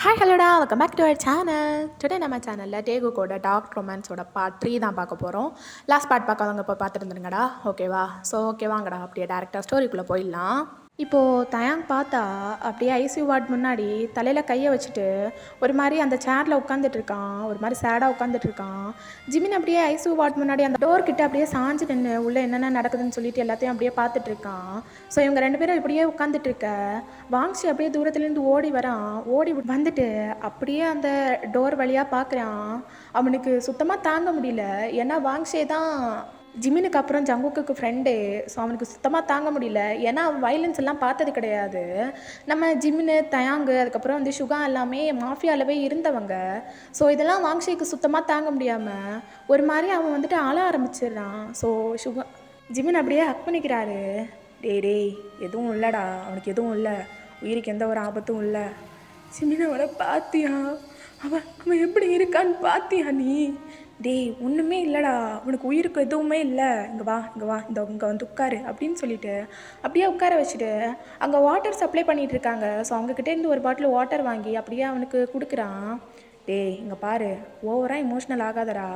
Hi ஹலோடா welcome back to our channel. Today நம்ம சேனலில் டேகுக்கோட டார்க் ரொமான்ஸோட பார்ட் 3 தான் பார்க்க போகிறோம். லாஸ்ட் பார்ட் பார்க்காதவங்க இப்போ பார்த்துட்டு இருந்துருங்கடா. ஓகேவா? ஸோ ஓகேவாங்கடா, அப்படியே டேரெக்டாக ஸ்டோரிக்குள்ளே போயிடலாம். இப்போது தயாங் பார்த்தா அப்படியே ஐசியூ வார்டு முன்னாடி தலையில் கையை வச்சுட்டு ஒரு மாதிரி அந்த சேரில் உட்காந்துட்டு இருக்கான். ஒரு மாதிரி சேடாக உட்காந்துட்டு இருக்கான். ஜிமின் அப்படியே ஐசியூ வார்டு முன்னாடி அந்த டோர் கிட்ட அப்படியே சாஞ்சு நின்று உள்ளே என்னென்ன நடக்குதுன்னு சொல்லிட்டு எல்லாத்தையும் அப்படியே பார்த்துட்டு இருக்கான். ஸோ இவங்க ரெண்டு பேரும் இப்படியே உட்காந்துட்டு இருக்க வாங்ஷி அப்படியே தூரத்துலேருந்து ஓடி வரான். ஓடி வந்துட்டு அப்படியே அந்த டோர் வழியாக பார்க்குறான். அவனுக்கு சுத்தமாக தாங்க முடியல. ஏன்னா வாங்ஷே தான் ஜிமினுக்கு அப்புறம் ஜங்குக்கு ஃப்ரெண்டு. ஸோ அவனுக்கு சுத்தமாக தாங்க முடியல. ஏன்னா அவன் வைலன்ஸ் எல்லாம் பார்த்தது கிடையாது. நம்ம ஜிமினு தயாங்கு அதுக்கப்புறம் வந்து சுகா எல்லாமே மாஃபியாலவே இருந்தவங்க. ஸோ இதெல்லாம் வாங்ஷேக்கு சுத்தமாக தாங்க முடியாமல் ஒரு மாதிரி அவன் வந்துட்டு அழ ஆரம்பிச்சிடுறான். ஸோ ஜிமின் அப்படியே ஹக் பண்ணிக்கிறாரு. டேய் எதுவும் இல்லைடா, அவனுக்கு எதுவும் இல்லை, உயிருக்கு எந்த ஒரு ஆபத்தும் இல்லை. ஜிமின் அவனை பார்த்தியா? அவன் எப்படி இருக்கான்னு பார்த்தியா நீ? டேய் ஒன்றுமே இல்லைடா, அவனுக்கு உயிருக்கு எதுவுமே இல்லை. இங்கே வா இங்கே வந்து உட்காரு அப்படின்னு சொல்லிட்டு அப்படியே உட்கார வச்சுட்டு அங்கே வாட்டர் சப்ளை பண்ணிகிட்டு இருக்காங்க. ஸோ அவங்கக்கிட்டேருந்து ஒரு பாட்டில் வாட்டர் வாங்கி அப்படியே அவனுக்கு கொடுக்குறான். டேய் இங்கே பாரு, ஓவராக இமோஷ்னல் ஆகாதடா.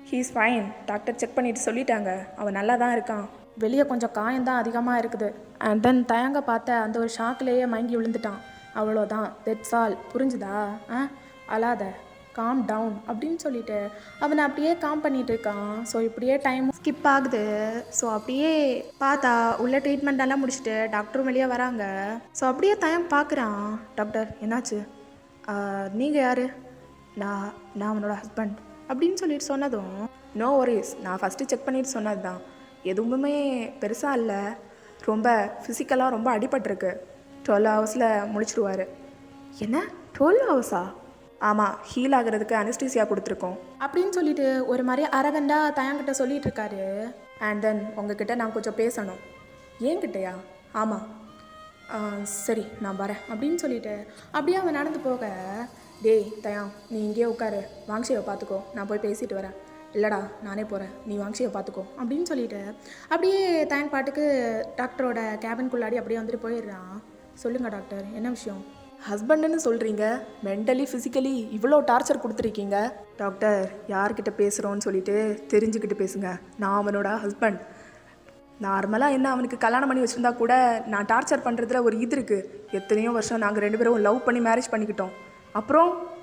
ஹீஸ் ஃபைன், டாக்டர் செக் பண்ணிட்டு சொல்லிட்டாங்க, அவன் நல்லா தான் இருக்கான். வெளியே கொஞ்சம் காயம்தான் அதிகமாக இருக்குது. அண்ட் தென் தயங்க பார்த்த அந்த ஒரு ஷாக்லேயே மயங்கி விழுந்துட்டான். அவ்வளோதான், தட்ஸ் ஆல். புரிஞ்சுதா? அழாத, காம் டவுன் அப்படின்னு சொல்லிட்டு அவனை அப்படியே காம் பண்ணிட்டு இருக்கான். ஸோ இப்படியே டைம் ஸ்கிப் ஆகுது. ஸோ அப்படியே பார்த்தா உள்ள ட்ரீட்மெண்ட் எல்லாம் முடிச்சுட்டு டாக்டரும் வெளியே வராங்க. ஸோ அப்படியே தயம் பார்க்குறான். டாக்டர் என்னாச்சு? நீங்கள் யார்? நான் அவனோட ஹஸ்பண்ட் அப்படின்னு சொல்லிட்டு சொன்னதும், நோ ஒரிஸ், நான் ஃபஸ்ட்டு செக் பண்ணிட்டு சொன்னது தான், எதுவுமே பெருசாக இல்லை, ரொம்ப ஃபிசிக்கலாக ரொம்ப அடிபட்டிருக்கு, 12 ஹவர்ஸில் முடிச்சிடுவார். என்ன 12 ஹவர்ஸா? ஆமாம், ஹீல் ஆகிறதுக்கு அனஸ்டீசியா கொடுத்துருக்கோம் அப்படின்னு சொல்லிட்டு ஒரு மாதிரி அரகண்டா தயாங்கிட்ட சொல்லிட்டு இருக்காரு. அண்ட் தென் உங்ககிட்ட நான் கொஞ்சம் பேசணும். ஏங்கிட்டயா? ஆமாம். சரி நான் வரேன் அப்படின்னு சொல்லிட்டு அப்படியே அவன் நடந்து போக, டேய் தயாங் நீ இங்கேயே உட்காரு, வாங்ஷியை பார்த்துக்கோ, நான் போய் பேசிட்டு வரேன். இல்லைடா நானே போகிறேன், நீ வாங்ஷியை பார்த்துக்கோ அப்படின்னு சொல்லிட்டு அப்படியே தயாங் பாட்டுக்கு டாக்டரோட கேபின்குள்ளாடி அப்படியே வந்துட்டு போயிடுறான். சொல்லுங்கள் டாக்டர், என்ன விஷயம்? ஹஸ்பண்டுன்னு சொல்கிறீங்க, மென்டலி ஃபிசிக்கலி இவ்வளோ டார்ச்சர் கொடுத்துருக்கீங்க. டாக்டர் யார்கிட்ட பேசுகிறோன்னு சொல்லிட்டு தெரிஞ்சுக்கிட்டு பேசுங்க. நான் அவனோட ஹஸ்பண்ட். நார்மலாக என்ன அவனுக்கு கல்யாணம் பண்ணி வச்சுருந்தா கூட நான் டார்ச்சர் பண்ணுறதுல ஒரு இது இருக்குது. எத்தனையோ வருஷம் நாங்கள் 2 பேரும் லவ் பண்ணி மேரேஜ் பண்ணிக்கிட்டோம்.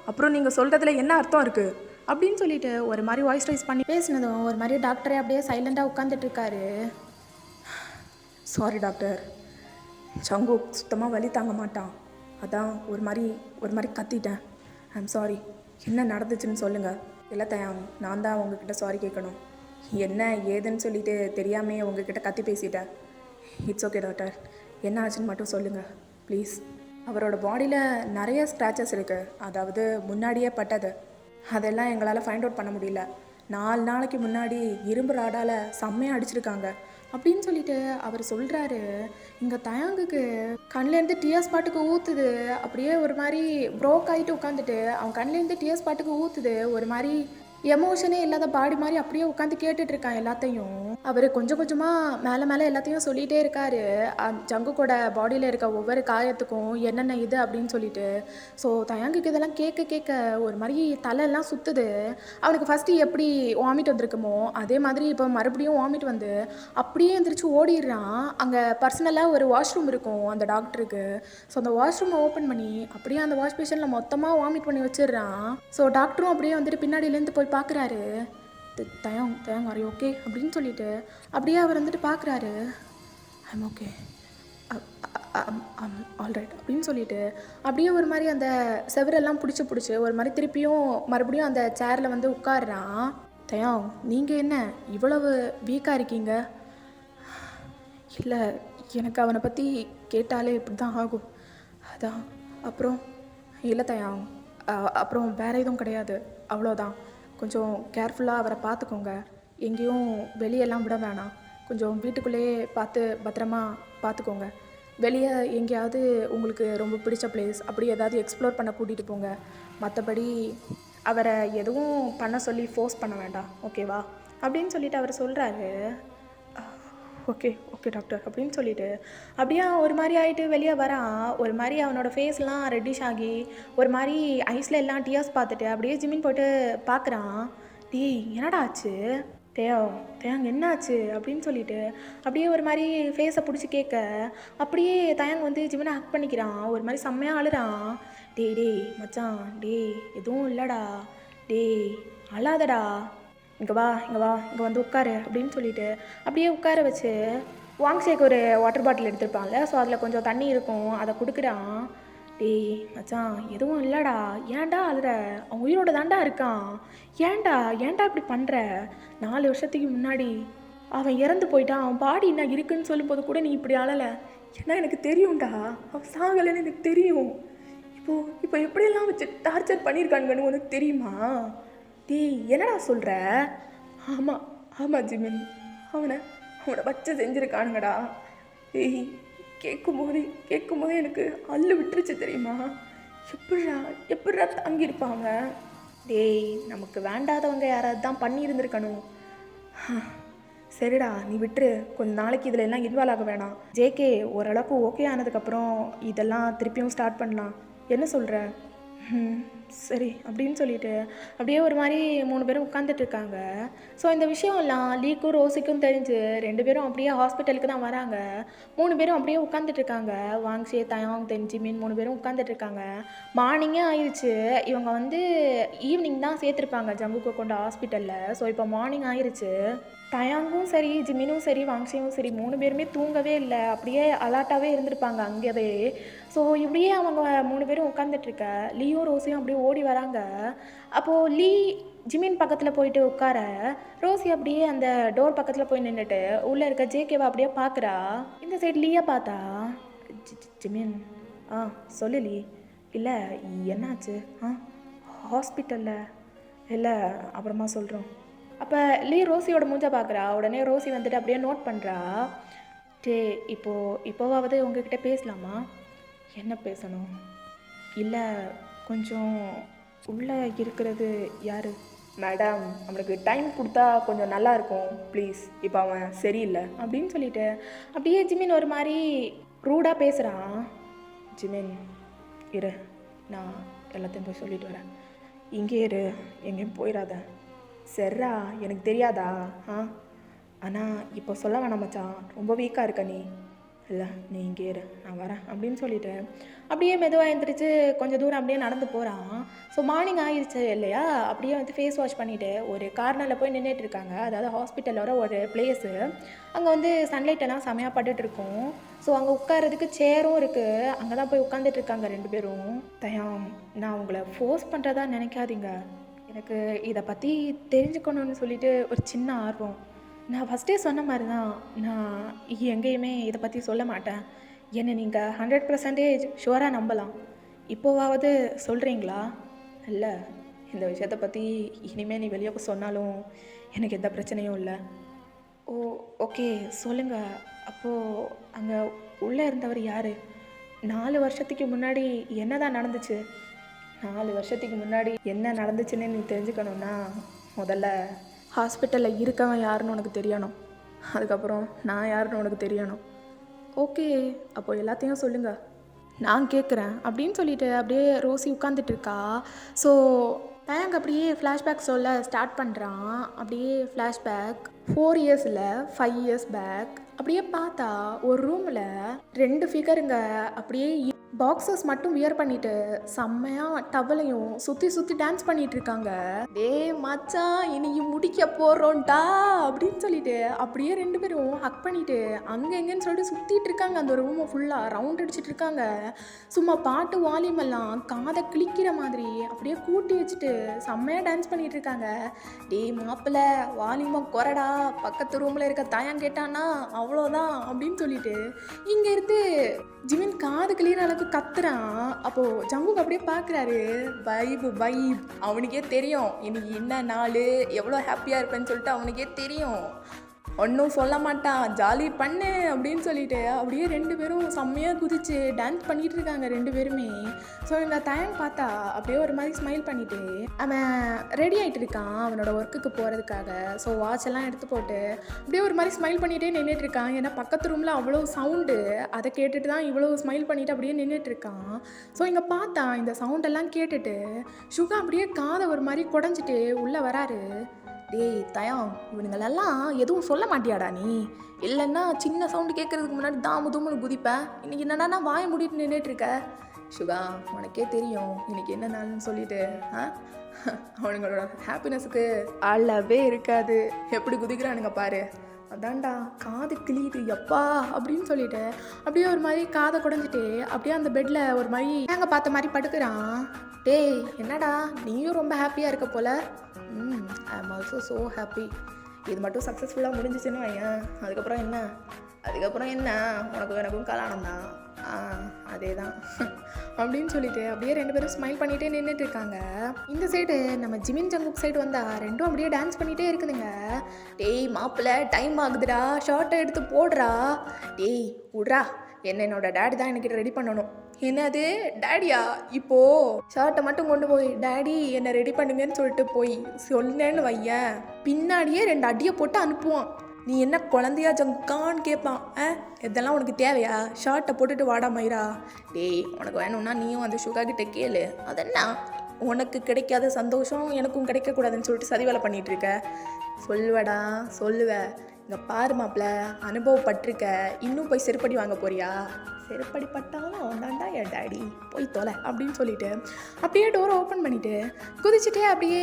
அப்புறம் நீங்கள் சொல்கிறதுல என்ன அர்த்தம் இருக்குது அப்படின்னு சொல்லிட்டு ஒரு மாதிரி வாய்ஸ் ரைஸ் பண்ணி பேசினதும் ஒரு மாதிரி டாக்டரே அப்படியே சைலண்டாக உட்காந்துட்டு இருக்காரு. சாரி டாக்டர், சங்கு சுத்தமாக வலி தாங்க மாட்டான், அதான் ஒரு மாதிரி கத்திட்டேன். I'm sorry. என்ன நடந்துச்சுன்னு சொல்லுங்கள். இல்லை தயாங், நான் தான் உங்ககிட்ட சாரி கேட்கணும். என்ன ஏதுன்னு சொல்லிட்டு தெரியாமே உங்ககிட்ட கத்தி பேசிட்டேன். இட்ஸ் ஓகே டாக்டர், என்ன ஆச்சுன்னு மட்டும் சொல்லுங்கள் ப்ளீஸ். அவரோட பாடியில் நிறைய ஸ்க்ராச்சஸ் இருக்குது, அதாவது முன்னாடியே பட்டது. அதெல்லாம் எங்களால் ஃபைண்ட் அவுட் பண்ண முடியல. 4 நாளைக்கு முன்னாடி இரும்பு ராடால் செம்மையாக அடிச்சிருக்காங்க அப்படின்னு சொல்லிட்டு அவர் சொல்கிறாரு. இங்கே தயாங்குக்கு கண்ணிலேருந்து டிஎஸ் பாட்டுக்கு ஊற்றுது. அப்படியே ஒரு மாதிரி ப்ரோக் ஆகிட்டு உட்காந்துட்டு அவன் கண்ணிலேருந்து டிஎஸ் பாட்டுக்கு ஊற்றுது. ஒரு மாதிரி எமோஷனே இல்லாத பாடி மாதிரி அப்படியே உட்காந்து கேட்டுட்டு இருக்கான் எல்லாத்தையும். அவர் கொஞ்சம் கொஞ்சமாக மேலே எல்லாத்தையும் சொல்லிகிட்டே இருக்காரு. ஜங்குக்கோட பாடியில் இருக்க ஒவ்வொரு காயத்துக்கும் என்னென்ன இது அப்படின்னு சொல்லிட்டு. ஸோ தயாங்குக்கு இதெல்லாம் கேட்க ஒரு மாதிரி தலையெல்லாம் சுற்றுது. அவனுக்கு ஃபஸ்ட்டு எப்படி வாமிட் வந்திருக்குமோ அதே மாதிரி இப்போ மறுபடியும் வாமிட் வந்து அப்படியே எந்திரிச்சு ஓடிடுறான். அங்கே பர்சனலாக ஒரு வாஷ்ரூம் இருக்கும் அந்த டாக்டருக்கு. ஸோ அந்த வாஷ்ரூமை ஓப்பன் பண்ணி அப்படியே அந்த வாஷ் பேஷனில் மொத்தமாக வாமிட் பண்ணி வச்சிடுறான். ஸோ டாக்டரும் அப்படியே வந்துட்டு பின்னாடியிலேருந்து போய் பார்க்குறாரு. தயாங் ஆர் யூ ஓகே அப்படின்னு சொல்லிட்டு அப்படியே அவர் வந்துட்டு பார்க்குறாரு. ஐம் ஓகே, ஆல்ரைட் அப்படின்னு சொல்லிட்டு அப்படியே ஒரு மாதிரி அந்த செவரெல்லாம் பிடிச்சி ஒரு மாதிரி திருப்பியும் மறுபடியும் அந்த சேரில் வந்து உட்காடுறான். தயாங் நீங்கள் என்ன இவ்வளவு வீக்காக இருக்கீங்க? இல்லை, எனக்கு அவனை பற்றி கேட்டாலே இப்படி தான் ஆகும், அதான். அப்புறம் இல்லை தயாங், அப்புறம் வேறு எதுவும் கிடையாது, அவ்வளோதான். கொஞ்சம் கேர்ஃபுல்லாக அவரை பார்த்துக்கோங்க, எங்கேயும் வெளியெல்லாம் விட வேணாம், கொஞ்சம் வீட்டுக்குள்ளேயே பார்த்து பத்திரமா பார்த்துக்கோங்க. வெளியே எங்கேயாவது உங்களுக்கு ரொம்ப பிடிச்ச பிளேஸ் அப்படி ஏதாவது எக்ஸ்ப்ளோர் பண்ண கூட்டிகிட்டு போங்க. மற்றபடி அவரை எதுவும் பண்ண சொல்லி ஃபோர்ஸ் பண்ண வேண்டாம், ஓகேவா அப்படின்னு சொல்லிட்டு அவர் சொல்கிறாரு. ஓகே ஓகே டாக்டர் அப்படின்னு சொல்லிட்டு அப்படியே ஒரு மாதிரி ஆகிட்டு வெளியே வரான். ஒரு மாதிரி அவனோட ஃபேஸ்லாம் ரெட்டிஷ் ஆகி ஒரு மாதிரி ஐஸில் எல்லாம் டியர்ஸ் பார்த்துட்டு அப்படியே ஜிமின் போய்ட்டு பார்க்குறான். டேய் என்னடா ஆச்சு தேயாங் என்ன ஆச்சு அப்படின்னு சொல்லிட்டு அப்படியே ஒரு மாதிரி ஃபேஸை பிடிச்சி கேட்க அப்படியே தயாங் வந்து ஜிமினை ஹக் பண்ணிக்கிறான். ஒரு மாதிரி செம்மையாக அழுறான். டேய் மச்சான் டேய் எதுவும் இல்லைடா, டேய் அழாதடா, இங்கே வா இங்கே வந்து உட்காரு அப்படின்னு சொல்லிட்டு அப்படியே உட்கார வச்சு வாங்ஷேக்கு ஒரு வாட்டர் பாட்டில் எடுத்துருப்பான்ல, ஸோ அதில் கொஞ்சம் தண்ணி இருக்கும், அதை கொடுக்குறான். டேய் மச்சான் எதுவும் இல்லைடா, ஏன்டா அழுற, அவன் உயிரோட தாண்டா இருக்கான், ஏன்டா இப்படி பண்ணுற, 4 வருஷத்துக்கு முன்னாடி அவன் இறந்து போயிட்டான், அவன் பாடி என்ன இருக்குன்னு சொல்லும்போது கூட நீ இப்படி அழலை, ஏன்னா எனக்கு தெரியும்டா அவன் சாகலைன்னு எனக்கு தெரியும். இப்போ எப்படியெல்லாம் வச்சு டார்ச்சர் பண்ணியிருக்கானுங்கன்னு உனக்கு தெரியுமா? டேய் என்னடா சொல்கிற? ஆமாம் ஜிமின், அவனை வச்சு செஞ்சுருக்கானுங்கடா. டேய் கேட்கும்போதே எனக்கு அள்ளு விட்டுருச்சு தெரியுமா? எப்படிடா தாங்கியிருப்பாங்க? டேய் நமக்கு வேண்டாதவங்க யாராவது தான் பண்ணியிருந்துருக்கணும். சரிடா நீ விட்டுரு, கொஞ்ச நாளைக்கு இதில் எல்லாம் இன்வால்வ் ஆக வேணாம். ஜேகே ஓரளவுக்கு ஓகே ஆனதுக்கப்புறம் இதெல்லாம் திருப்பியும் ஸ்டார்ட் பண்ணலாம், என்ன சொல்கிற? சரி அப்படின்னு சொல்லிட்டு அப்படியே ஒரு மாதிரி 3 பேரும் உட்காந்துட்டு இருக்காங்க. ஸோ இந்த விஷயம்லாம் லீக்கும் ரோசிக்கும் தெரிஞ்சு 2 பேரும் அப்படியே ஹாஸ்பிட்டலுக்கு தான் வராங்க. 3 பேரும் அப்படியே உட்காந்துட்டு இருக்காங்க. வாங்ஷே, தயாங், ஜிமின் 3 பேரும் உட்காந்துட்டு இருக்காங்க. மார்னிங்கே ஆயிடுச்சு. இவங்க வந்து ஈவினிங் தான் சேர்த்துருப்பாங்க ஜங்குக்கை கொண்ட ஹாஸ்பிட்டலில். ஸோ இப்போ மார்னிங் ஆயிடுச்சு. தயாங்கும் சரி ஜிமினும் சரி வாங்ஷேயும் சரி 3 பேருமே தூங்கவே இல்லை, அப்படியே அலர்ட்டாகவே இருந்திருப்பாங்க அங்கேயே. ஸோ இப்படியே அவங்க 3 பேரும் உட்காந்துட்ருக்க லீயும் ரோசியும் அப்படியே ஓடி வராங்க. அப்போது லீ ஜிமின் பக்கத்தில் போயிட்டு உட்கார, ரோசி அப்படியே அந்த டோர் பக்கத்தில் போய் நின்றுட்டு உள்ளே இருக்க ஜேகேவை அப்படியே பார்க்குறா. இந்த சைடு லீயை பார்த்தா, ஜிமின் சொல்லு லீ, இல்லை என்னாச்சு? ஹாஸ்பிட்டலில் இல்லை அப்புறமா சொல்கிறோம். அப்போ லீ ரோசியோட மூஞ்சை பார்க்குறா. உடனே ரோசி வந்துட்டு அப்படியே நோட் பண்ணுறா. இப்போவாவது உங்ககிட்ட பேசலாமா? என்ன பேசணும்? இல்லை கொஞ்சம் உள்ளே இருக்கிறது யார்? மேடம் அவனுக்கு டைம் கொடுத்தா கொஞ்சம் நல்லாயிருக்கும் ப்ளீஸ், இப்போ அவன் சரியில்லை அப்படின்னு சொல்லிட்டு அப்படியே ஜிமின் ஒரு மாதிரி ரூடாக பேசுகிறான். ஜிமின் இரு, நான் எல்லாத்தையும் போய் சொல்லிட்டு வரேன், இங்கே இரு, எங்கேயும் போயிடாத. சரிடா எனக்கு தெரியாதா? ஆனால் இப்போ சொல்ல வேணாம் மச்சான், ரொம்ப வீக்காக இருக்க நீ. இல்லை நீ இங்கே இரு, நான் வரேன் அப்படின்னு சொல்லிட்டு அப்படியே மெதுவாக எழுந்திரிச்சு கொஞ்சம் தூரம் அப்படியே நடந்து போகிறான். ஸோ மார்னிங் ஆயிடுச்சு இல்லையா, அப்படியே வந்து ஃபேஸ் வாஷ் பண்ணிவிட்டு ஒரு கார்னரில் போய் நின்றுட்டு இருக்காங்க. அதாவது ஹாஸ்பிட்டலோட ஒரு பிளேஸு, அங்கே வந்து சன்லைட் எல்லாம் செமையாக பட்டுட்ருக்கும். ஸோ அங்கே உட்காரதுக்கு சேரும் இருக்குது, அங்கே தான் போய் உட்காந்துட்டு இருக்காங்க 2 பேரும். தயாம் நான் உங்களை ஃபோர்ஸ் பண்ணுறதா நினைக்காதீங்க, எனக்கு இதை பற்றி தெரிஞ்சுக்கணும்னு சொல்லிட்டு ஒரு சின்ன ஆர்வம். நான் ஃபஸ்ட்டே சொன்ன மாதிரி தான், நான் எங்கேயுமே இதை பற்றி சொல்ல மாட்டேன். என்னை நீங்கள் 100% ஷுவராக நம்பலாம். இப்போவாவது சொல்கிறீங்களா? இல்லை இந்த விஷயத்தை பற்றி இனிமேல் நீ வெளியே சொன்னாலும் எனக்கு எந்த பிரச்சனையும் இல்லை. ஓகே சொல்லுங்கள். அப்போது அங்கே உள்ளே இருந்தவர் யார்? 4 வருஷத்துக்கு முன்னாடி என்ன தான் நடந்துச்சு? 4 வருஷத்துக்கு முன்னாடி என்ன நடந்துச்சுன்னு நீ தெரிஞ்சுக்கணுன்னா முதல்ல ஹாஸ்பிட்டலில் இருக்கவன் யாருன்னு உனக்கு தெரியணும், அதுக்கப்புறம் நான் யாருன்னு உனக்கு தெரியணும். ஓகே அப்போ எல்லாத்தையும் சொல்லுங்கள், நான் கேட்குறேன் அப்படின்னு சொல்லிட்டு அப்படியே ரோசி உட்காந்துட்ருக்கா. ஸோ தயாங் அப்படியே ஃப்ளாஷ்பேக் சொல்ல ஸ்டார்ட் பண்ணுறான். அப்படியே ஃப்ளாஷ்பேக் 4 years இல்லை 5 years பேக். அப்படியே பார்த்தா ஒரு ரூமில் 2 ஃபிகருங்க அப்படியே பாக்ஸஸ் மட்டும் வியர் பண்ணிட்டு செம்மையாக டவலையும் சுற்றி டான்ஸ் பண்ணிட்டு இருக்காங்க. மச்சான் இன்னைக்கு முடிக்க போகிறோம்டா அப்படின்னு சொல்லிட்டு அப்படியே 2 பேரும் ஹக் பண்ணிட்டு அங்கே எங்கேன்னு சொல்லிட்டு சுற்றிட்டு இருக்காங்க. அந்த ரூமை ஃபுல்லாக ரவுண்ட் அடிச்சுட்டு இருக்காங்க. சும்மா பாட்டு வால்யூம் எல்லாம் காதை கிளிக்கிற மாதிரி அப்படியே கூட்டி வச்சுட்டு செம்மையாக டான்ஸ் பண்ணிட்டு இருக்காங்க. மாப்பிள்ளை வால்யூமாக குறடா, பக்கத்து ரூமில் இருக்க தயாங் கேட்டான்னா அவ்வளோதான் அப்படின்னு சொல்லிட்டு இங்கே இருந்து ஜிமின் காது கிளியர் அளவுக்கு கத்துறான். அப்போது ஜங்குக் அப்படியே பார்க்குறாரு. வைப் அவனுக்கே தெரியும் இன்னைக்கு என்ன நாள், எவ்வளோ ஹாப்பியாக இருப்பேன்னு சொல்லிட்டு அவனுக்கே தெரியும். ஒன்றும் சொல்ல மாட்டான், ஜாலி பண்ணு அப்படின்னு சொல்லிட்டு அப்படியே 2 பேரும் செம்மையாக குதிச்சு டான்ஸ் பண்ணிகிட்டு இருக்காங்க 2 பேருமே. ஸோ எங்கள் தயன் பார்த்தா அப்படியே ஒரு மாதிரி ஸ்மைல் பண்ணிவிட்டு அவன் ரெடி ஆகிட்டு இருக்கான் அவனோட ஒர்க்குக்கு போகிறதுக்காக. ஸோ வாட்ச் எல்லாம் எடுத்து போட்டு அப்படியே ஒரு மாதிரி ஸ்மைல் பண்ணிகிட்டே நின்றுட்டு இருக்கான். ஏன்னா பக்கத்து ரூமில் அவ்வளோ சவுண்டு, அதை கேட்டுட்டு தான் இவ்வளோ ஸ்மைல் பண்ணிவிட்டு அப்படியே நின்றுட்டு இருக்கான். ஸோ இங்கே பார்த்தா இந்த சவுண்டெல்லாம் கேட்டுட்டு சுகா அப்படியே காதை ஒரு மாதிரி குடஞ்சிட்டு உள்ளே வராரு. டேய் தயம், இவனுங்களெல்லாம் எதுவும் சொல்ல மாட்டியாடா நீ? இல்லைன்னா சின்ன சவுண்டு கேட்குறதுக்கு முன்னாடி தாமு தூமுன்னு குதிப்பேன். இன்றைக்கி என்னடா வாயை மூடிட்டு நின்றுட்டுருக்க? சுகா, உனக்கே தெரியும் இன்றைக்கி என்ன நாள்னு சொல்லிட்டு. அவனுங்களோட ஹாப்பினஸுக்கு அளவே இருக்காது. எப்படி குதிக்கிறானுங்க பாரு. அதான்டா காது கிளியுது எப்பா அப்படின்னு சொல்லிட்டு அப்படியே ஒரு மாதிரி காதை குடஞ்சிட்டு அப்படியே அந்த பெட்டில் ஒரு மாதிரி நாங்கள் பார்த்த மாதிரி படுக்கிறான். டேய் என்னடா நீயும் ரொம்ப ஹாப்பியாக இருக்க போல. I am also so happy. இது மட்டும் சக்ஸஸ்ஃபுல்லாக முடிஞ்சிச்சுன்னு வையன், அதுக்கப்புறம் என்ன உனக்கும் எனக்கும் கல்யாணம் தான். அதே தான் அப்படின்னு சொல்லிட்டு அப்படியே 2 பேரும் ஸ்மைல் பண்ணிகிட்டே நின்றுட்டு இருக்காங்க. இந்த சைடு நம்ம ஜிமின் ஜங்குக் சைடு வந்தால் ரெண்டும் அப்படியே டான்ஸ் பண்ணிகிட்டே இருக்குதுங்க. டேய் மாப்பிள்ளை டைம் ஆகுதுடா, ஷார்ட்டை எடுத்து போடுறா. டேய் விட்றா, என்னோட டேடி தான் எனக்கு ரெடி பண்ணணும். என்னது டேடியா? இப்போது ஷர்ட்டை மட்டும் கொண்டு போய் டேடி என்னை ரெடி பண்ணுங்கன்னு சொல்லிட்டு போய் சொன்னேன்னு வையன், பின்னாடியே 2 அடியை போட்டு அனுப்புவான். நீ என்ன குழந்தையா ஜங்கான்னு கேட்பான். இதெல்லாம் உனக்கு தேவையா? ஷர்ட்டை போட்டுட்டு வாடா மயிரா. டேய் உனக்கு வேணும்னா நீயும் அந்த சுகா கிட்ட கேளு. அதென்ன உனக்கு கிடைக்காத சந்தோஷம் எனக்கும் கிடைக்கக்கூடாதுன்னு சொல்லிட்டு சதி வேலை பண்ணிகிட்ருக்க. சொல்லுவேன். இங்கே பாரு மாப்பிள்ள, அனுபவப்பட்டிருக்க. இன்னும் போய் செருப்படி வாங்க போறியா? செருப்படி பட்டாலும் அவன்தாண்டா என் டேடி, போய் தொலை அப்படின்னு சொல்லிட்டு அப்படியே டோரை ஓப்பன் பண்ணிவிட்டு குதிச்சுட்டே அப்படியே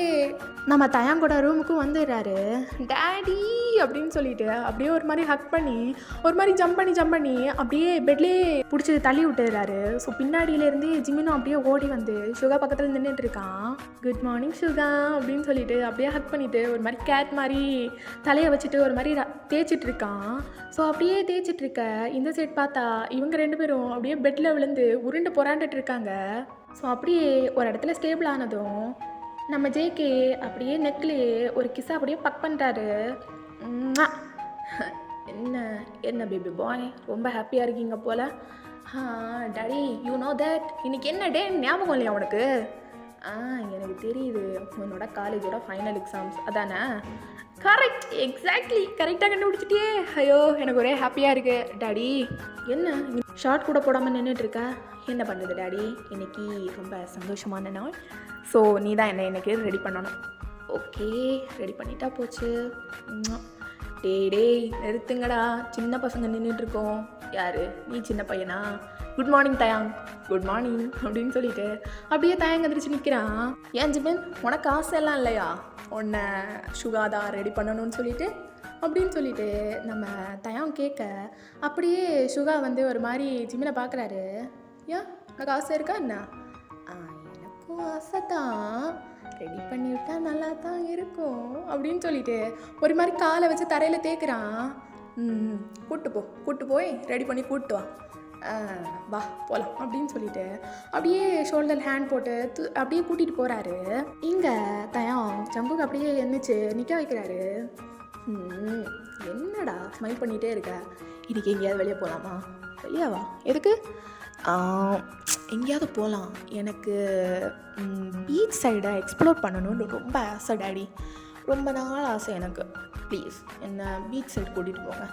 நம்ம தயாங்கூட ரூமுக்கும் வந்துடுறாரு. டேடி அப்படின்னு சொல்லிட்டு அப்படியே ஒரு மாதிரி ஹக் பண்ணி ஒரு மாதிரி ஜம்ப் பண்ணி அப்படியே பெட்லேயே பிடிச்சி தள்ளி விட்டுறாரு. ஸோ பின்னாடியிலேருந்து ஜிமினும் அப்படியே ஓடி வந்து சுகா பக்கத்தில் நின்றுட்டு இருக்கான். குட் மார்னிங் சுகா அப்படின்னு சொல்லிட்டு அப்படியே ஹக் பண்ணிவிட்டு ஒரு மாதிரி கேட் மாதிரி தலையை வச்சுட்டு ஒரு மாதிரி தேய்ச்சிட்டு இருக்கான். ஸோ அப்படியே தேய்ச்சிட்டு இருக்க இந்த சைட் பார்த்தா இவங்க 2 பேரும் அப்படியே பெட்டில் விழுந்து உருண்டு புறாண்டுட்டு இருக்காங்க. ஸோ அப்படியே ஒரு இடத்துல ஸ்டேபிள் ஆனதும் நம்ம ஜேகே அப்படியே நெக்லேயே ஒரு கிஸ்ஸை அப்படியே பக் பண்ணுறாரு. என்ன பேபி பாய், ரொம்ப ஹாப்பியாக இருக்கீங்க போல். டாடி யூ நோ தட் இன்னைக்கு என்ன டே ஞாபகம் இல்லையா உனக்கு? எனக்கு தெரியுது, உன்னோட காலேஜோட ஃபைனல் எக்ஸாம்ஸ் அதானே? கரெக்ட், எக்ஸாக்ட்லி கரெக்டாக கண்டுபிடிச்சிட்டே. ஐயோ எனக்கு ஒரே ஹாப்பியாக இருக்குது. டாடி என்ன ஷார்ட் கூட போடாமல் நின்றுட்டுருக்க? என்ன பண்ணுது டாடி, இன்னைக்கு ரொம்ப சந்தோஷமான நாள். ஸோ நீ தான் என்ன இன்னைக்கு ரெடி பண்ணணும். ஓகே, ரெடி பண்ணிட்டா போச்சு. டேய் நிறுத்துங்கடா, சின்ன பசங்க நின்றுட்டுருக்கோம். யார் நீ சின்ன பையனா? குட் மார்னிங் தயாங். குட் மார்னிங் அப்படின்னு சொல்லிட்டு அப்படியே தயாங் எந்திரிச்சு நிற்கிறான். ஏன் ஜிமின், உனக்கு ஆசையெல்லாம் இல்லையா உன்னை சுகா தான் ரெடி பண்ணணும்னு சொல்லிட்டு அப்படின்னு சொல்லிட்டு நம்ம தயாங் கேட்க அப்படியே சுகா வந்து ஒரு மாதிரி ஜிமினை பார்க்குறாரு. ஏன் உனக்கு ஆசை இருக்கா என்ன? எனக்கும் ஆசை தான், ரெடி பண்ணிவிட்டா நல்லா தான் இருக்கும் அப்படின்னு சொல்லிட்டு ஒரு மாதிரி காலை வச்சு தரையில் தேய்க்கிறான். கூப்பிட்டு போய் ரெடி பண்ணி கூப்பிட்டு வா போகலாம் அப்படின்னு சொல்லிட்டு அப்படியே ஷோல்டர் ஹேண்ட் போட்டு அப்படியே கூட்டிகிட்டு போகிறாரு. இங்கே தயம் ஜம்புக்கு அப்படியே எந்திரிச்சு நிற்க வைக்கிறாரு. என்னடா ஸ்மைல் பண்ணிகிட்டே இருக்க? இன்னைக்கு எங்கேயாவது வெளியே போகலாமா? வெளியாவா? எதுக்கு? எங்கேயாவது போகலாம், எனக்கு பீச் சைடை எக்ஸ்ப்ளோர் பண்ணணும்னு ரொம்ப ஆசை டாடி, ரொம்ப நாள் ஆசை எனக்கு. ப்ளீஸ் என்னை பீச் சைடு கூட்டிகிட்டு போங்க.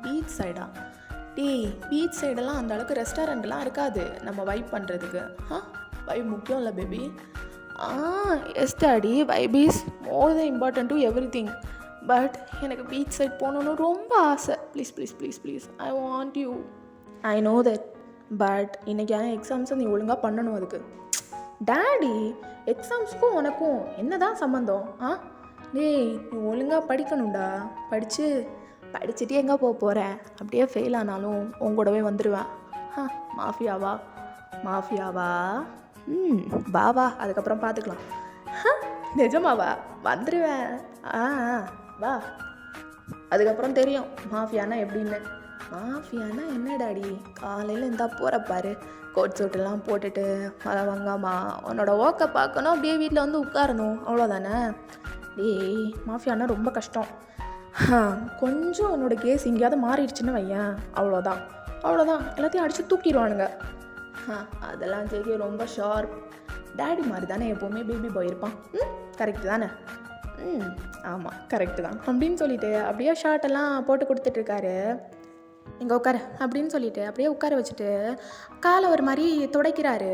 பீச் சைடா? டேய் பீச் சைடெல்லாம் அந்த அளவுக்கு ரெஸ்டாரண்ட்லாம் இருக்காது நம்ம வைப் பண்ணுறதுக்கு. வைப் முக்கியம் இல்லை baby. Yes daddy, vibe is more then important to every thing. But எனக்கு பீச் சைட் போகணுன்னு ரொம்ப ஆசை. Please I want you. I know that, but இன்றைக்கி எக்ஸாம்ஸை நீ ஒழுங்காக பண்ணணும். அதுக்கு டாடி எக்ஸாம்ஸுக்கும் உனக்கும் என்ன தான் சம்மந்தம்? டேய் நீ ஒழுங்காக படிக்கணும்டா. படிச்சுட்டு எங்கே போகிறேன்? அப்படியே ஃபெயில் ஆனாலும் உங்கூடவே வந்துடுவேன். மாஃபியாவா? வா அதுக்கப்புறம் பார்த்துக்கலாம். நிஜமாவா? வந்துடுவேன். வா, அதுக்கப்புறம் தெரியும் மாஃபியானா எப்படின்னு. மாஃபியானா என்ன டாடி? காலையில் இருந்தால் போகிறப்பாரு, கோட் சூட்டெல்லாம் போட்டுட்டு மழை வாங்காமா உன்னோட ஒர்க்கை பார்க்கணும், அப்படியே வீட்டில் வந்து உட்காரணும், அவ்வளோதானே? டேய் மாஃபியானா ரொம்ப கஷ்டம். ஆ, கொஞ்சம் உன்னோட கேஸ் எங்கேயாவது மாறிடுச்சுன்னு வையேன், அவ்வளோதான் அவ்வளோதான், எல்லாத்தையும் அடித்து தூக்கிடுவானுங்க. அதெல்லாம் ஜேகே ரொம்ப ஷார்ப். டேடி மாதிரி தானே எப்போவுமே பேபி பாய் இருப்பான். கரெக்டு தானே? ஆமாம் கரெக்டு தான் அப்படின்னு சொல்லிட்டு அப்படியே ஷார்ட்டெல்லாம் போட்டு கொடுத்துட்ருக்காரு. இங்கே உட்காரு அப்படின்னு சொல்லிட்டு அப்படியே உட்கார வச்சுட்டு காலை ஒரு மாதிரி துடைக்கிறாரு.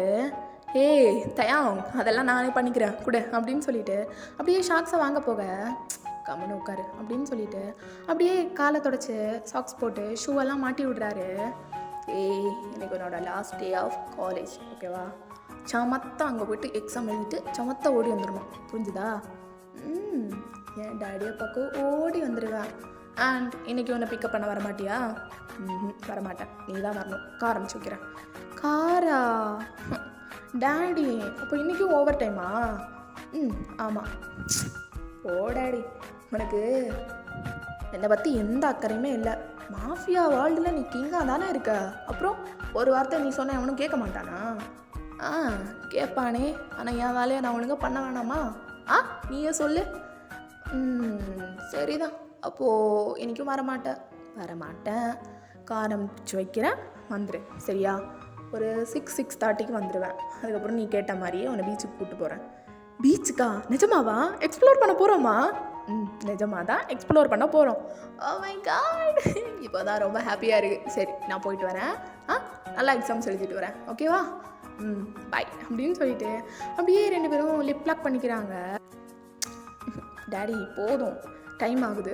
ஏய் தயாங், அதெல்லாம் நானே பண்ணிக்கிறேன் கொடு அப்படின்னு சொல்லிட்டு அப்படியே ஷாக்ஸை வாங்க போக கம்முன்னு உட்காரு அப்படின்னு சொல்லிட்டு அப்படியே காலை துடைச்சி சாக்ஸ் போட்டு ஷூவெல்லாம் மாட்டி விடுறாரு. ஏய் எனக்கு உன்னோட லாஸ்ட் டே ஆஃப் காலேஜ், ஓகேவா? சமத்தா அங்கே போய்ட்டு எக்ஸாம் எழுதிட்டு சமத்தா ஓடி வந்துடணும், புரிஞ்சுதா? என் டேடியை பார்க்க ஓடி வந்துடுவேன். அண்ட் இன்றைக்கி உன்னை பிக்கப் பண்ண வரமாட்டியா? வரமாட்டேன், நீ தான் வரணும். கார் அனுப்பிச்சி வைக்கிறேன். காரா? டேடி அப்போ இன்றைக்கும் ஓவர் டைமா? ஆமாம். ஓ டேடி, உனக்கு என்னை பற்றி எந்த அக்கறையுமே இல்லை. மாஃபியா வேர்ல்டில் நீ கிங்காக தானே இருக்க. அப்புறம் ஒரு வார்த்தை நீ சொன்ன அவனும் கேட்க மாட்டானா? கேட்பானே, ஆனால் என் வேலையை நான் ஒழுங்காக பண்ண வேணாமா? நீயே சொல்லு. சரிதான், அப்போது இன்றைக்கும் வரமாட்டேன். கார் அனுப்பிச்சி வைக்கிறேன், வந்துடு சரியா? ஒரு 6:30க்கு வந்துடுவேன். அதுக்கப்புறம் நீ கேட்ட மாதிரியே உன்னை பீச்சுக்கு கூப்பிட்டு போகிறேன். பீச்சுக்கா? நிஜமாவா? எக்ஸ்ப்ளோர் பண்ண போகிறோமா? நிஜமாக தான் எக்ஸ்ப்ளோர் பண்ண போகிறோம். ஓ மை காட், இப்போ தான் ரொம்ப ஹாப்பியாக இருக்குது. சரி நான் போயிட்டு வரேன். நல்லா எக்ஸாம்ஸ் எழுதிட்டு வரேன், ஓகேவா? பாய் அப்படின்னு சொல்லிட்டு அப்படியே 2 பேரும் லிப் லாக் பண்ணிக்கிறாங்க. டேடி போதும், டைம் ஆகுது.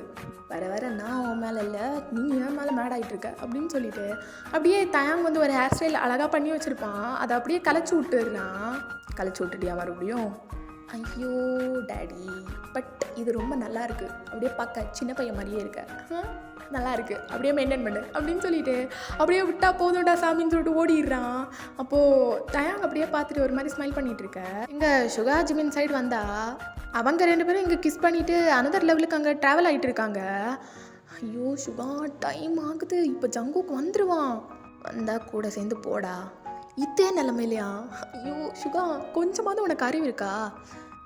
வர நான் உன் மேலே இல்லை, நீ என் மேலே மேட் ஆகிட்டுருக்க அப்படின்னு சொல்லிட்டு அப்படியே தயாங் வந்து ஒரு ஹேர் ஸ்டைல் அழகாக பண்ணி வச்சுருப்பான். அதை அப்படியே கலைச்சி விட்டுருந்தான். கலைச்சி விட்டுட்டியா மறுபடியும்? ஐயோ டேடி, பட் இது ரொம்ப நல்லா இருக்குது, அப்படியே பார்க்க சின்ன பையன் மாதிரியே இருக்க, நல்லா இருக்குது, அப்படியே மெயின்டைன் பண்ணு அப்படின்னு சொல்லிட்டு அப்படியே விட்டா போதும்டா சாமின்னு சொல்லிட்டு ஓடிடுறான். அப்போது தயாங் அப்படியே பார்த்துட்டு ஒரு மாதிரி ஸ்மைல் பண்ணிகிட்டு இருக்க. இங்கே சுகா ஜிமின் சைடு வந்தா அவங்க 2 பேரும் இங்கே கிஸ் பண்ணிவிட்டு அனதர் லெவலுக்கு அங்கே ட்ராவல் ஆகிட்டு இருக்காங்க. ஐயோ சுகா, டைம் ஆகுது, இப்போ ஜங்குக்கு வந்துடுவான். வந்தால் கூட சேர்ந்து போடா. இதே நிலமையிலையா? ஐயோ சுகா, கொஞ்சமாவது உனக்கு அறிவு இருக்கா?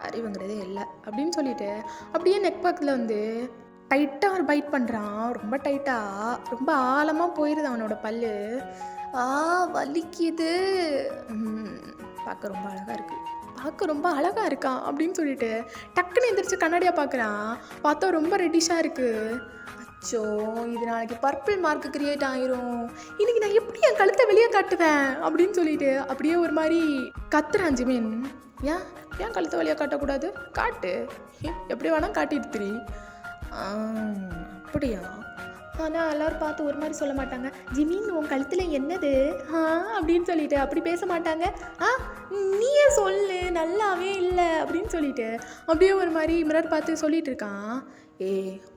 அறிவுங்கிறதே இல்லை அப்படின்னு சொல்லிட்டு அப்படியே நெக் பக்கத்தில் வந்து டைட்டாக ஒரு பைட் பண்ணுறான். ரொம்ப டைட்டாக, ரொம்ப ஆழமாக போயிடுது அவனோட பல்லு. வலிக்குது. பார்க்க ரொம்ப அழகாக இருக்கான் அப்படின்னு சொல்லிட்டு டக்குன்னு எந்திரிச்சு கண்ணாடியாக பார்க்குறான். பார்த்தா ரொம்ப ரெட்டிஷாக இருக்குது. அச்சோ, இது நாளைக்கு பர்பிள் மார்க் கிரியேட் ஆயிரும். இன்னைக்கு நான் எப்படி என் கழுத்தை வெளியே காட்டுவேன் அப்படின்னு சொல்லிட்டு அப்படியே ஒரு மாதிரி கத்துறான் ஜிமின். ஏன் கழுத்தை வெளியே காட்டக்கூடாது? காட்டு, எப்படி வேணால் காட்டிட்டு திரி. அப்படியா? ஆனால் எல்லோரும் பார்த்து ஒரு மாதிரி சொல்ல மாட்டாங்க, ஜிமின் உன் கழுத்தில் என்னது அப்படின்னு சொல்லிட்டு அப்படி பேச மாட்டாங்க. நீயே சொல்லு, நல்லாவே இல்லை அப்படின்னு சொல்லிட்டு அப்படியே ஒரு மாதிரி மிரர் பார்த்து சொல்லிட்டு இருக்கான்.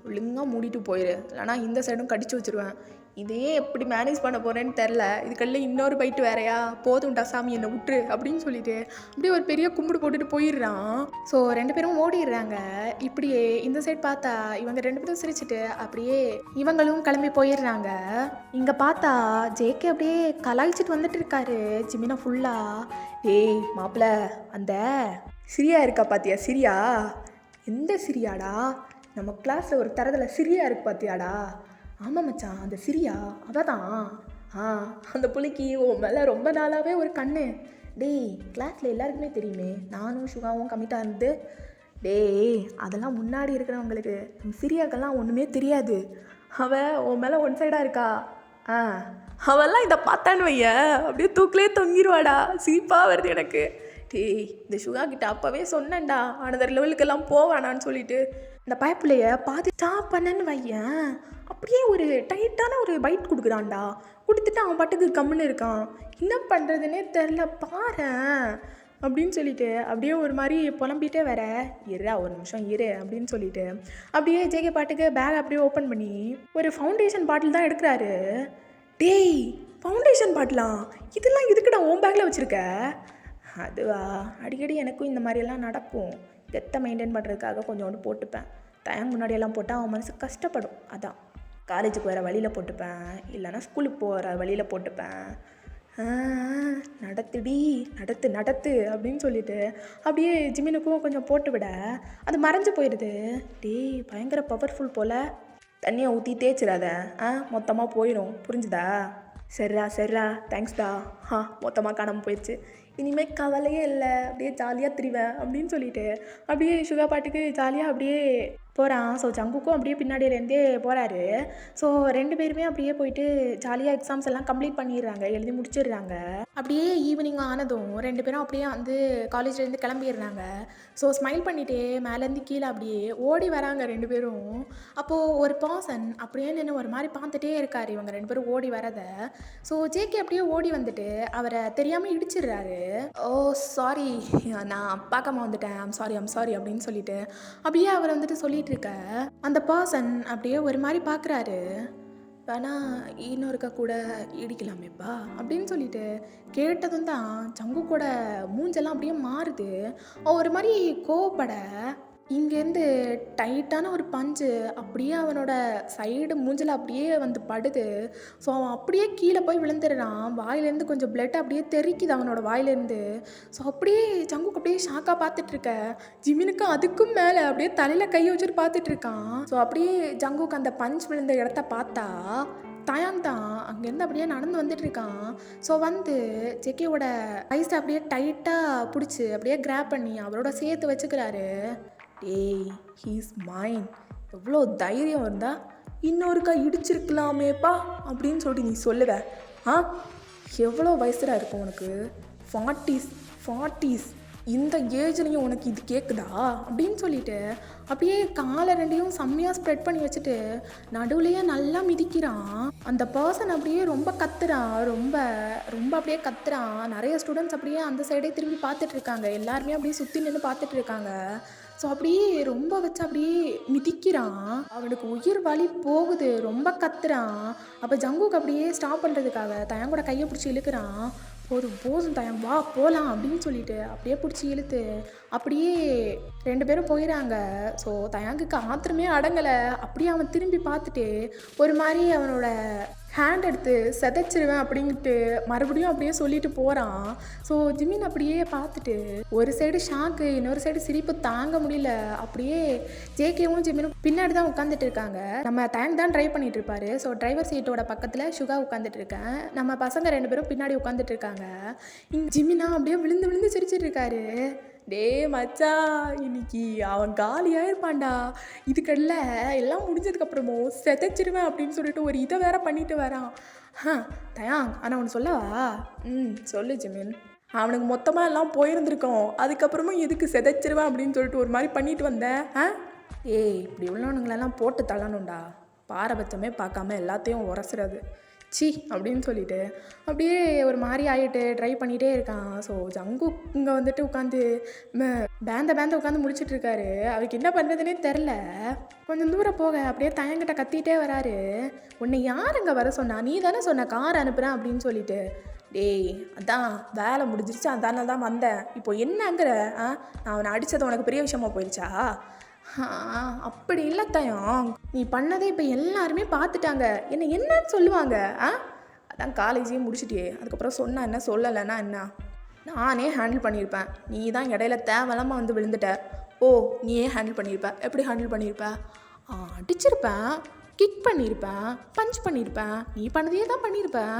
ஒழுங்காக மூடிட்டு போயிரு, இல்லைனா இந்த சைடும் கடிச்சு வச்சுருவேன். இதே எப்படி மேனேஜ் பண்ண போகிறேன்னு தெரில, இதுக்கல்ல இன்னொரு பைட்டு வேறையா? போதும்டா சாமி என்னை விட்டுரு அப்படின்னு சொல்லிட்டு அப்படியே ஒரு பெரிய கும்பிடு போட்டுட்டு போயிடுறான். ஸோ 2 பேரும் ஓடிடுறாங்க. இப்படியே இந்த சைட் பார்த்தா இவங்க 2 பேரும் சிரிச்சுட்டு அப்படியே இவங்களும் கிளம்பி போயிடுறாங்க. இங்கே பார்த்தா ஜேகே அப்படியே கலாய்ச்சிட்டு வந்துட்டு இருக்காரு ஜிமினா ஃபுல்லாக. மாப்பிள்ள, அந்த சிரியா இருக்கா பார்த்தியா? சிரியா? எந்த சிரியாடா? நம்ம கிளாஸில் ஒரு தரத்தில் சிரியா இருக்கு பார்த்தியாடா? ஆமாம் மச்சான், அந்த சிரியா அவதான். அந்த புலிக்கு உன் மேலே ரொம்ப நாளாகவே ஒரு கண்ணு. கிளாஸில் எல்லாருக்குமே தெரியுமே, நானும் சுகாவும் கம்மிட்டாக இருந்து. அதெல்லாம் முன்னாடி இருக்கிறவங்களுக்கு, சிரியாக்கெல்லாம் ஒன்றுமே தெரியாது. அவள் உன் மேலே ஒன் சைடாக இருக்கா. அவெல்லாம் இதை பார்த்தான்னு வைய அப்படியே தூக்கிலே தொங்கிடுவாடா. சிரிப்பாக வருது எனக்கு. இந்த சுகா கிட்ட அப்போவே சொன்னேன்டா, அனதர் லெவலுக்கெல்லாம் போவானான்னு சொல்லிட்டு. இந்த பயப்பிள்ளைய பாதி ஸ்டாப் பண்ணன்னு வையன், அப்படியே ஒரு டைட்டான ஒரு பைட் கொடுக்குறான்டா. கொடுத்துட்டு அவன் பாட்டுக்கு கம்முன்னு இருக்கான். என்ன பண்ணுறதுன்னே தெரில பாரேன் அப்படின்னு சொல்லிட்டு அப்படியே ஒரு மாதிரி புலம்பிகிட்டே வர. ஒரு நிமிஷம் இரு அப்படின்னு சொல்லிட்டு அப்படியே ஜேகே பாட்டுக்கு பேக் அப்படியே ஓப்பன் பண்ணி ஒரு ஃபவுண்டேஷன் பாட்டில் தான் எடுக்கிறாரு. ஃபவுண்டேஷன் பாட்டிலாம் இதெல்லாம் எதுக்குடா உன் பேக்கில் வச்சுருக்க? அதுவா, அடிக்கடி எனக்கும் இந்த மாதிரியெல்லாம் நடக்கும். கெத்தை மெயின்டைன் பண்ணுறதுக்காக கொஞ்சோண்டு போட்டுப்பேன். டைம் முன்னாடியெல்லாம் போட்டால் அவன் மனசு கஷ்டப்படும். அதான் காலேஜுக்கு வர வழியில் போட்டுப்பேன், இல்லைனா ஸ்கூலுக்கு போகிற வழியில் போட்டுப்பேன். நடத்து அப்படின்னு சொல்லிட்டு அப்படியே ஜிமினுக்கும் கொஞ்சம் போட்டு விட அது மறைஞ்சு போயிடுது. பயங்கர பவர்ஃபுல் போல். தண்ணியை ஊற்றி தேய்ச்சிடாத. மொத்தமாக போயிடும், புரிஞ்சுதா? சரிடா சரிடா, தேங்க்ஸ்டா. மொத்தமாக காணாமல் போயிடுச்சு. இனிமேல் கவலையே இல்லை, அப்படியே ஜாலியாக திரிவேன் அப்படின்னு சொல்லிட்டு அப்படியே சுகா பாட்டுக்கு ஜாலியாக அப்படியே போகிறான். ஸோ ஜங்குக்கும் அப்படியே பின்னாடியிலேருந்தே போகிறாரு. ஸோ 2 பேருமே அப்படியே போயிட்டு ஜாலியாக எக்ஸாம்ஸ் எல்லாம் கம்ப்ளீட் பண்ணிடுறாங்க, எழுதி முடிச்சிடுறாங்க. அப்படியே ஈவினிங் ஆனதும் 2 பேரும் அப்படியே வந்து காலேஜ்லேருந்து கிளம்பிடுறாங்க. ஸோ ஸ்மைல் பண்ணிகிட்டே மேலேருந்து கீழே அப்படியே ஓடி வராங்க 2 பேரும். அப்போது ஒரு பர்சன் அப்படியே நின்று ஒரு மாதிரி பார்த்துட்டே இருக்கார் இவங்க 2 பேரும் ஓடி வரதை. ஸோ ஜேகே அப்படியே ஓடி வந்துட்டு அவரை தெரியாமல் இடிச்சிடுறாரு. ஓ சாரி, நான் பார்க்காம வந்துட்டேன், ஐம் சாரி அப்படின்னு சொல்லிட்டு அப்படியே அவர் வந்துட்டு சொல்லிட்டு இருக்க அந்த பர்சன் அப்படியே ஒரு மாதிரி பார்க்குறாரு. வேணா இன்னொருக்கா கூட இடிக்கலாமேப்பா அப்படின்னு சொல்லிட்டு கேட்டதும் தான் ஜங்கு கூட மூஞ்செல்லாம் அப்படியே மாறுது. ஒரு மாதிரி கோவப்பட இங்கேருந்து டைட்டான ஒரு பஞ்சு அப்படியே அவனோட சைடு மூஞ்சில் அப்படியே வந்து படுது. ஸோ அவன் அப்படியே கீழே போய் விழுந்துடுறான். வாயிலேருந்து கொஞ்சம் பிளட் அப்படியே தெறிக்குது அவனோட வாயிலேருந்து. ஸோ அப்படியே ஜங்குக்கு அப்படியே ஷாக்காக பார்த்துட்ருக்க. ஜிமினுக்கு அதுக்கும் மேலே அப்படியே தலையில் கை வச்சுட்டு பார்த்துட்ருக்கான். ஸோ அப்படியே ஜங்குக்கு அந்த பஞ்ச் விழுந்த இடத்த பார்த்தா தயாங் தான் அங்கேருந்து அப்படியே நடந்து வந்துட்டுருக்கான். ஸோ வந்து ஜெக்கியோட ஐஸை அப்படியே டைட்டாக பிடிச்சி அப்படியே கிராப் பண்ணி அவரோட சேர்த்து வச்சுக்கிறாரு. டேய், ஹீஸ் மைன், எவ்வளோ தைரியம் இருந்தால் இன்னொருக்கா இடிச்சிருக்கலாமேப்பா அப்படின்னு சொல்லிட்டு நீ சொல்லுவ. எவ்வளோ வயசுடா இருக்கும் உனக்கு? 40s இந்த ஏஜ்லேயும் உனக்கு இது கேட்குதா அப்படின்னு சொல்லிட்டு அப்படியே காலை 2ஐயும் செம்மையாக ஸ்ப்ரெட் பண்ணி வச்சுட்டு நடுவுலையே நல்லா மிதிக்கிறான். அந்த பர்சன் அப்படியே ரொம்ப கத்துறான், ரொம்ப ரொம்ப அப்படியே கத்துறான். நிறைய ஸ்டூடெண்ட்ஸ் அப்படியே அந்த சைடே திரும்பி பார்த்துட்ருக்காங்க. எல்லாருமே அப்படியே சுற்றி நின்று பார்த்துட்ருக்காங்க. ஸோ அப்படியே ரொம்ப வச்சு அப்படியே மிதிக்கிறான். அவனுக்கு உயிர் வலி போகுது, ரொம்ப கத்துறான். அப்போ ஜங்குக்கு அப்படியே ஸ்டாப் பண்ணுறதுக்காக தயங்கூட கையை பிடிச்சி இழுக்கிறான். போதும் தயம், வா போகலாம் அப்படின்னு சொல்லிட்டு அப்படியே பிடிச்சி இழுத்து அப்படியே 2 பேரும் போயிடறாங்க. ஸோ தயாங்குக்கு ஆத்திரமே அடங்கலை. அப்படியே அவன் திரும்பி பார்த்துட்டு ஒரு மாதிரி அவனோட ஹேண்ட் எடுத்து செதைச்சிருவேன் அப்படின்ட்டு மறுபடியும் அப்படியே சொல்லிட்டு போகிறான். ஸோ ஜிமின் அப்படியே பார்த்துட்டு ஒரு சைடு ஷாக்கு, இன்னொரு சைடு சிரிப்பு தாங்க முடியல. அப்படியே ஜேகேவும் ஜிமினும் பின்னாடி தான் உட்காந்துட்டு இருக்காங்க. நம்ம டேங்க் தான் ட்ரைவ் பண்ணிட்டு இருப்பாரு. ஸோ டிரைவர் சீட்டோட பக்கத்தில் சுகா உட்காந்துட்டு இருக்கேன். நம்ம பசங்க 2 பேரும் பின்னாடி உட்காந்துட்டு இருக்காங்க. இங்கே ஜிமினா அப்படியே விழுந்து விழுந்து சிரிச்சிட்டு இருக்காரு. டே மச்சா, இன்னைக்கு அவன் காலியாக இருப்பான்டா. இதுக்கடல எல்லாம் முடிஞ்சதுக்கப்புறமும் செதைச்சிருவேன் அப்படின்னு சொல்லிட்டு ஒரு இதை வேற பண்ணிட்டு வரான். தயாங், ஆனால் அவனு சொல்லவா? சொல்லு ஜிமின். அவனுக்கு மொத்தமாக எல்லாம் போயிருந்துருக்கோம், அதுக்கப்புறமும் எதுக்கு செதைச்சிருவேன் அப்படின்னு சொல்லிட்டு ஒரு மாதிரி பண்ணிட்டு வந்தேன். ஏய், இப்படி உள்ளவனுங்களெல்லாம் போட்டு தள்ளணும்டா. பாரபட்சமே பார்க்காம எல்லாத்தையும் உரசுறது சி அப்படின்னு சொல்லிட்டு அப்படியே ஒரு மாதிரி ஆகிட்டு ட்ரை பண்ணிகிட்டே இருக்கான். ஸோ ஜங்கு இங்கே வந்துட்டு உட்காந்து பேந்த உட்காந்து முடிச்சிட்ருக்காரு. அவருக்கு என்ன பண்ணுறதுனே தெரில. கொஞ்சம் தூரம் போக அப்படியே தயங்கிட்ட கத்திகிட்டே வராரு. உன்னை யார் இங்கே வர சொன்னா? நீ தானே சொன்ன கார் அனுப்புகிறேன் அப்படின்னு சொல்லிட்டு. டேய், அதான் வேலை முடிஞ்சிருச்சு, அதனால தான் வந்தேன். இப்போ என்னங்கிற? நான் அவனை அடித்தது உனக்கு பெரிய விஷயமா போயிடுச்சா? அப்படி இல்லை தயம், நீ பண்ணதே இப்போ எல்லாருமே பார்த்துட்டாங்க. என்னன்னு சொல்லுவாங்க? அதான் காலேஜே முடிச்சுட்டே, அதுக்கப்புறம் சொன்னா என்ன, சொல்லலைன்னா என்ன? நானே ஹேண்டில் பண்ணியிருப்பேன். நீ தான் இடையில தேவையில்லாமல் வந்து விழுந்துட்ட. நீயே ஹேண்டில் பண்ணியிருப்ப. எப்படி ஹேண்டில் பண்ணியிருப்ப? அடிச்சிருப்பேன், கிக் பண்ணியிருப்பேன், பஞ்ச் பண்ணியிருப்பேன். நீ பண்ணதையே தான் பண்ணியிருப்பேன்.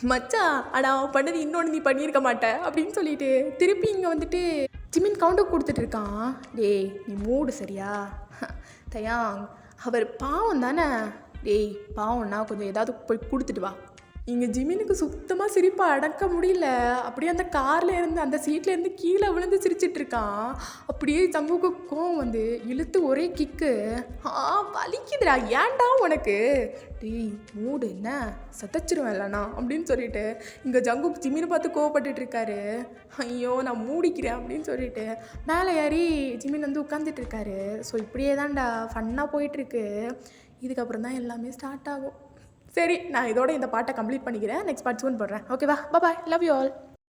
மச்சான், ஆனால் அவன் பண்ணது இன்னொன்று நீ பண்ணியிருக்க மாட்டேன் அப்படின்னு சொல்லிட்டு திருப்பி இங்கே வந்துட்டு ஜிமின் கவுண்டர் கொடுத்துட்டு இருக்கான். டேய், நீ மூடு சரியா? தயாங், அவர் பாவம் தானே. டேய், பாவம்னா கொஞ்சம் ஏதாவது போய் கொடுத்துட்டு வா. இங்கே ஜிமினுக்கு சுத்தமாக சிரிப்பை அடக்க முடியல. அப்படியே அந்த காரில் இருந்து அந்த சீட்லேருந்து கீழே விழுந்து சிரிச்சிட்டு இருக்கான். அப்படியே ஜங்குக்கு கோவம் வந்து இழுத்து ஒரே கிக்கு. வலிக்குதுடா, ஏன்டா உனக்கு? டேய் மூடு, என்ன சத்தச்சிருவேன் இல்லைண்ணா அப்படின்னு சொல்லிட்டு இங்கே ஜங்குக்கு ஜிமினை பார்த்து கோவப்பட்டுட்டு இருக்காரு. ஐயோ, நான் மூடிக்கிறேன் அப்படின்னு சொல்லிட்டு மேலே ஏறி ஜிமின் வந்து உட்காந்துட்டு இருக்காரு. ஸோ இப்படியே தான்டா ஃபன்னாக போயிட்டுருக்கு. இதுக்கப்புறம் தான் எல்லாமே ஸ்டார்ட் ஆகும். சரி, நான் இதோட இந்த பாட்டை கம்ப்ளீட் பண்ணிக்கிறேன். நெக்ஸ்ட் பார்ட் சூன் போடுறேன். ஓகேவா? பாய், லவ் யூ ஆல்.